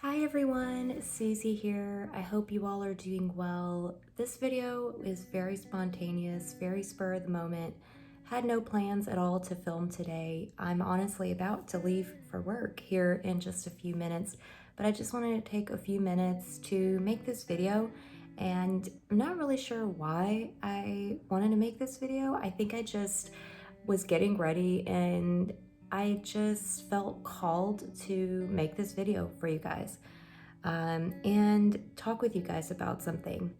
Hi everyone, Susie here. I hope you all are doing well. This video is very spontaneous, very spur of the moment. Had no plans at all to film today. I'm honestly about to leave for work here in just a few minutes, but I just wanted to take a few minutes to make this video, and I'm not really sure why I wanted to make this video. I think I just was getting ready and I just felt called to make this video for you guys and talk with you guys about something.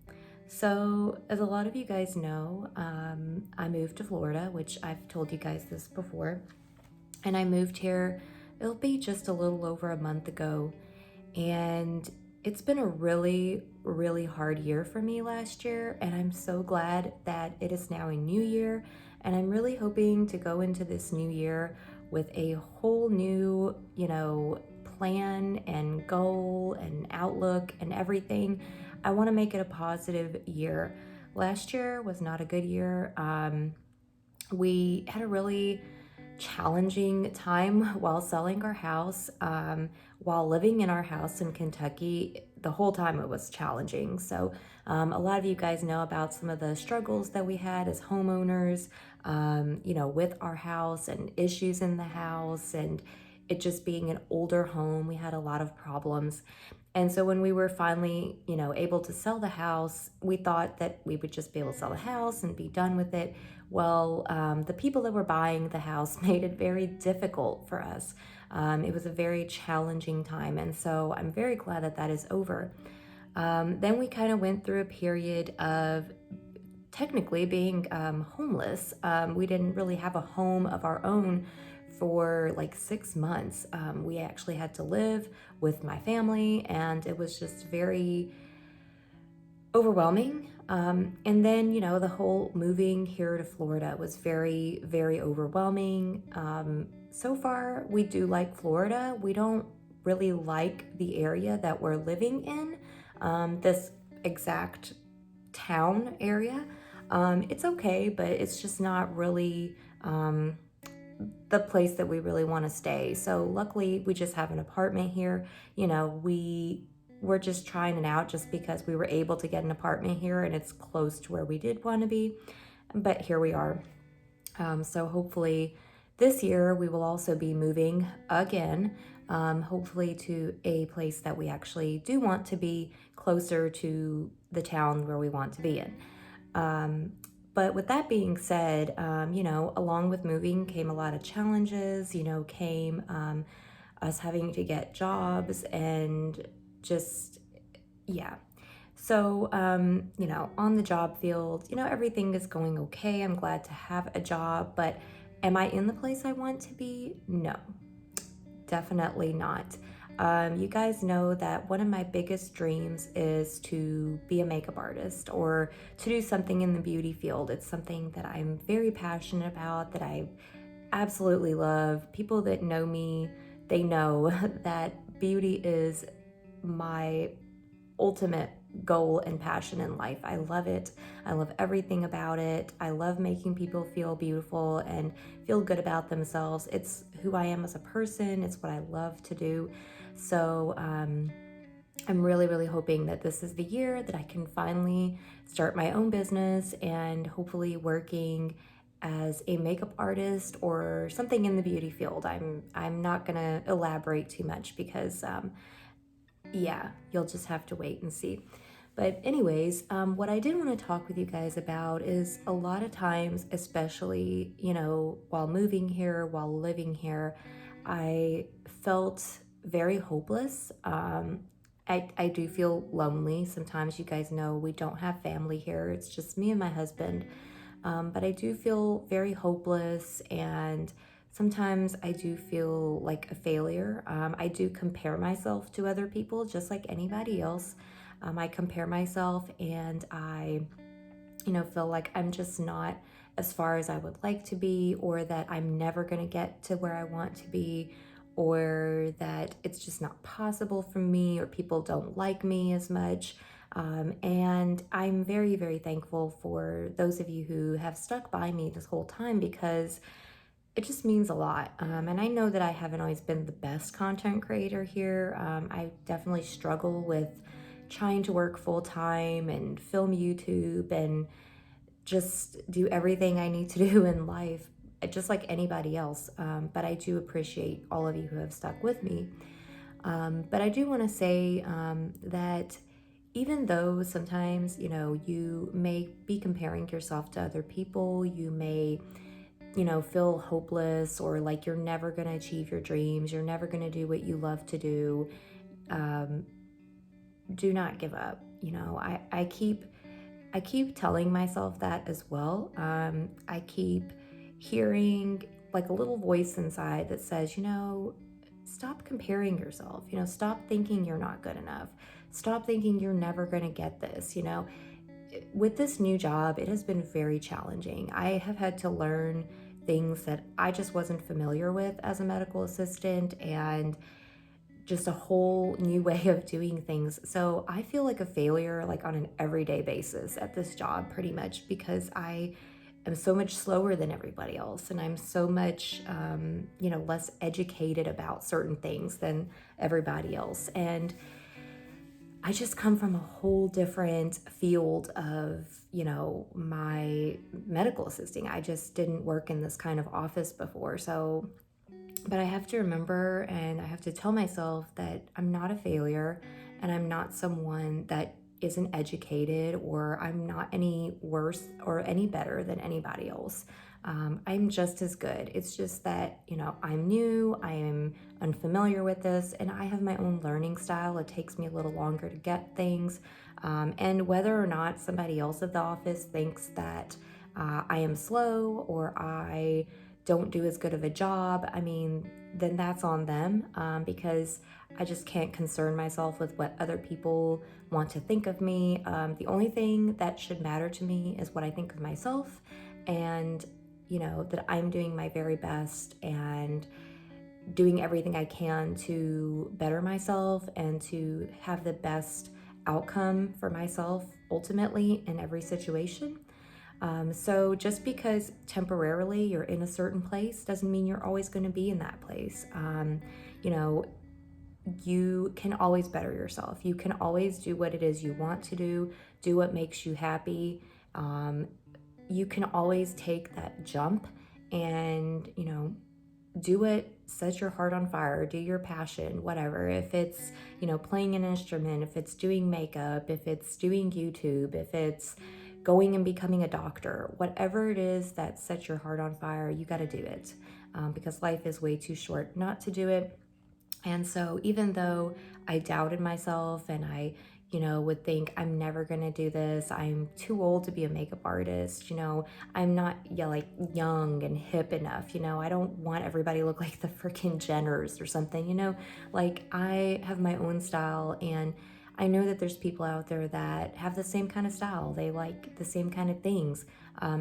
So, as a lot of you guys know, I moved to Florida, which I've told you guys this before, and I moved here, it'll be just a little over a month ago, and it's been a really hard year for me last year, and I'm so glad that it is now a new year, and I'm really hoping to go into this new year with a whole new, plan and goal and outlook and everything. I want to make it a positive year. Last year was not a good year. We had a really challenging time while selling our house, while living in our house in Kentucky. The whole time it was challenging. So a lot of you guys know about some of the struggles that we had as homeowners, with our house and issues in the house, and it just being an older home. We had a lot of problems. And so when we were finally, able to sell the house, we thought that we would just be able to sell the house and be done with it. Well, the people that were buying the house made it very difficult for us. It was a very challenging time, and so I'm very glad that that is over. Then we kind of went through a period of technically being homeless. We didn't really have a home of our own for like 6 months. We actually had to live with my family, and it was just very overwhelming. And then, the whole moving here to Florida was very overwhelming. So far, we do like Florida. We don't really like the area that we're living in, this exact town area. It's okay, but it's just not really the place that we really want to stay. So luckily, we just have an apartment here. We're just trying it out just because we were able to get an apartment here and it's close to where we did want to be. But here we are. So hopefully this year we will also be moving again, hopefully to a place that we actually do want to be closer to the town where we want to be in. But with that being said, along with moving came a lot of challenges, came us having to get jobs and just, yeah. So, on the job field, everything is going okay. I'm glad to have a job, but am I in the place I want to be? No, definitely not. You guys know that one of my biggest dreams is to be a makeup artist or to do something in the beauty field. It's something that I'm very passionate about, that I absolutely love. People that know me, they know that beauty is my ultimate goal and passion in life. I love it. I love everything about it. I love making people feel beautiful and feel good about themselves. It's who I am as a person. It's what I love to do. So I'm really hoping that this is the year that I can finally start my own business and hopefully working as a makeup artist or something in the beauty field. I'm not gonna elaborate too much because yeah, you'll just have to wait and see. But anyways, what I did want to talk with you guys about is a lot of times, especially, while moving here, while living here, I felt very hopeless. I do feel lonely. Sometimes you guys know we don't have family here. It's just me and my husband. But I do feel very hopeless, and sometimes I do feel like a failure. I do compare myself to other people just like anybody else. I compare myself and I, feel like I'm just not as far as I would like to be, or that I'm never going to get to where I want to be, or that it's just not possible for me, or people don't like me as much. And I'm very thankful for those of you who have stuck by me this whole time, because it just means a lot. And I know that I haven't always been the best content creator here. I definitely struggle with trying to work full time and film YouTube and just do everything I need to do in life, just like anybody else. But I do appreciate all of you who have stuck with me. But I do want to say that even though sometimes, you may be comparing yourself to other people, you may, feel hopeless or like you're never going to achieve your dreams, you're never going to do what you love to do. Um, do not give up. I keep telling myself that as well. I keep hearing like a little voice inside that says, stop comparing yourself. Stop thinking you're not good enough. Stop thinking you're never going to get this. With this new job, it has been very challenging. I have had to learn things that I just wasn't familiar with as a medical assistant, and just a whole new way of doing things. So I feel like a failure like on an everyday basis at this job pretty much, because I am so much slower than everybody else, and I'm so much less educated about certain things than everybody else. And I just come from a whole different field of, my medical assisting. I just didn't work in this kind of office before. So, but I have to remember and I have to tell myself that I'm not a failure, and I'm not someone that isn't educated, or I'm not any worse or any better than anybody else. I'm just as good. It's just that, I'm new, I am unfamiliar with this, and I have my own learning style. It takes me a little longer to get things. And whether or not somebody else at the office thinks that I am slow or I don't do as good of a job, I mean, then that's on them, because I just can't concern myself with what other people want to think of me. The only thing that should matter to me is what I think of myself, and that I'm doing my very best and doing everything I can to better myself and to have the best outcome for myself ultimately in every situation. So just because temporarily you're in a certain place doesn't mean you're always going to be in that place. You know, you can always better yourself. You can always do what it is you want to do what makes you happy. You can always take that jump and, do it, set your heart on fire, do your passion, whatever. If it's, playing an instrument, if it's doing makeup, if it's doing YouTube, if it's going and becoming a doctor, whatever it is that sets your heart on fire, you got to do it, because life is way too short not to do it. And so even though I doubted myself and I, would think I'm never going to do this, I'm too old to be a makeup artist, I'm not like young and hip enough, I don't want everybody to look like the freaking Jenners or something, like I have my own style, and I know that there's people out there that have the same kind of style. They like the same kind of things.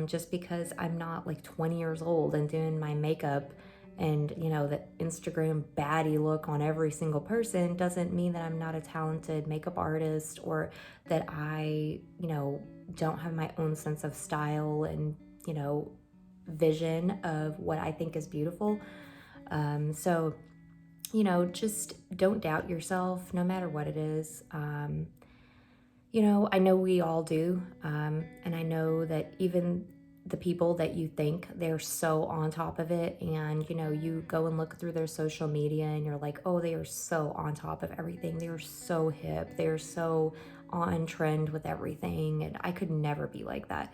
Just because I'm not like 20 years old and doing my makeup and, the Instagram baddie look on every single person doesn't mean that I'm not a talented makeup artist, or that I, don't have my own sense of style and, vision of what I think is beautiful. So just don't doubt yourself no matter what it is. I know we all do. And I know that even the people that you think they're so on top of it, and, you go and look through their social media and you're like, oh, they are so on top of everything. They are so hip. They're so on trend with everything. And I could never be like that.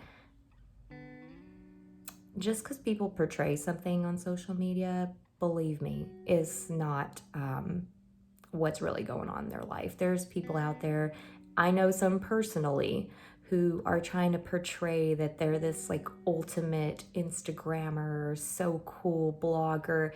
Just because people portray something on social media, believe me, is not what's really going on in their life. There's people out there, I know some personally, who are trying to portray that they're this like ultimate Instagrammer, so cool blogger.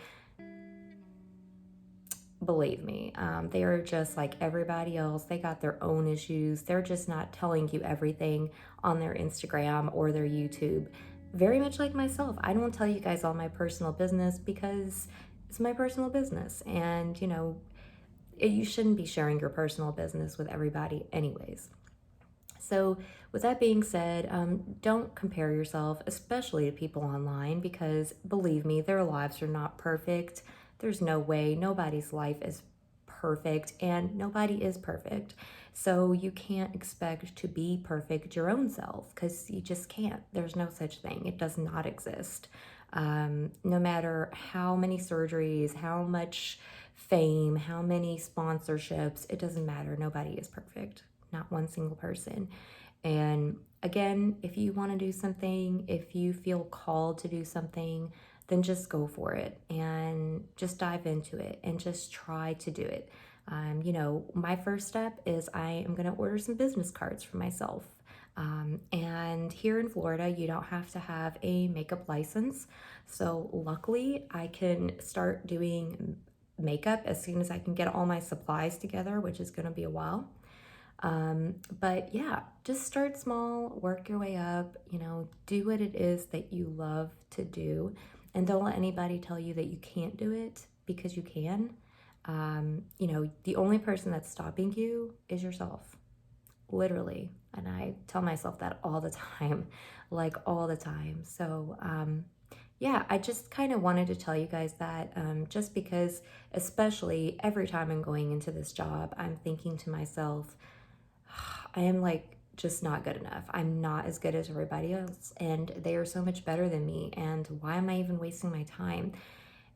Believe me, they are just like everybody else. They got their own issues. They're just not telling you everything on their Instagram or their YouTube. Very much like myself, I don't tell you guys all my personal business because it's my personal business, and you shouldn't be sharing your personal business with everybody anyways. So, with that being said, don't compare yourself, especially to people online, because believe me, their lives are not perfect. There's no way nobody's life is perfect, and nobody is perfect. So, you can't expect to be perfect your own self because you just can't. There's no such thing, it does not exist. No matter how many surgeries, how much fame, how many sponsorships, it doesn't matter. Nobody is perfect, not one single person. And again, if you want to do something, if you feel called to do something, then just go for it and just dive into it and just try to do it. My first step is I am going to order some business cards for myself. And here in Florida, you don't have to have a makeup license. So luckily, I can start doing makeup as soon as I can get all my supplies together, which is going to be a while. But yeah, just start small, work your way up, do what it is that you love to do. And don't let anybody tell you that you can't do it because you can. The only person that's stopping you is yourself, literally. And I tell myself that all the time, like all the time. So, yeah, I just kind of wanted to tell you guys that just because, especially every time I'm going into this job, I'm thinking to myself, I am like just not good enough. I'm not as good as everybody else, and they are so much better than me. And why am I even wasting my time?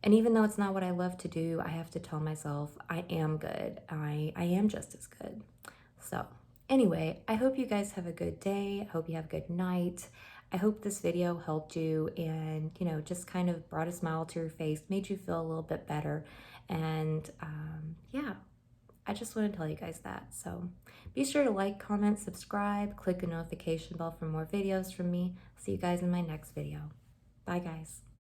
And even though it's not what I love to do, I have to tell myself I am good. I am just as good. So, anyway, I hope you guys have a good day. I hope you have a good night. I hope this video helped you and, just kind of brought a smile to your face, made you feel a little bit better. And yeah, I just want to tell you guys that. So be sure to like, comment, subscribe, click the notification bell for more videos from me. See you guys in my next video. Bye, guys.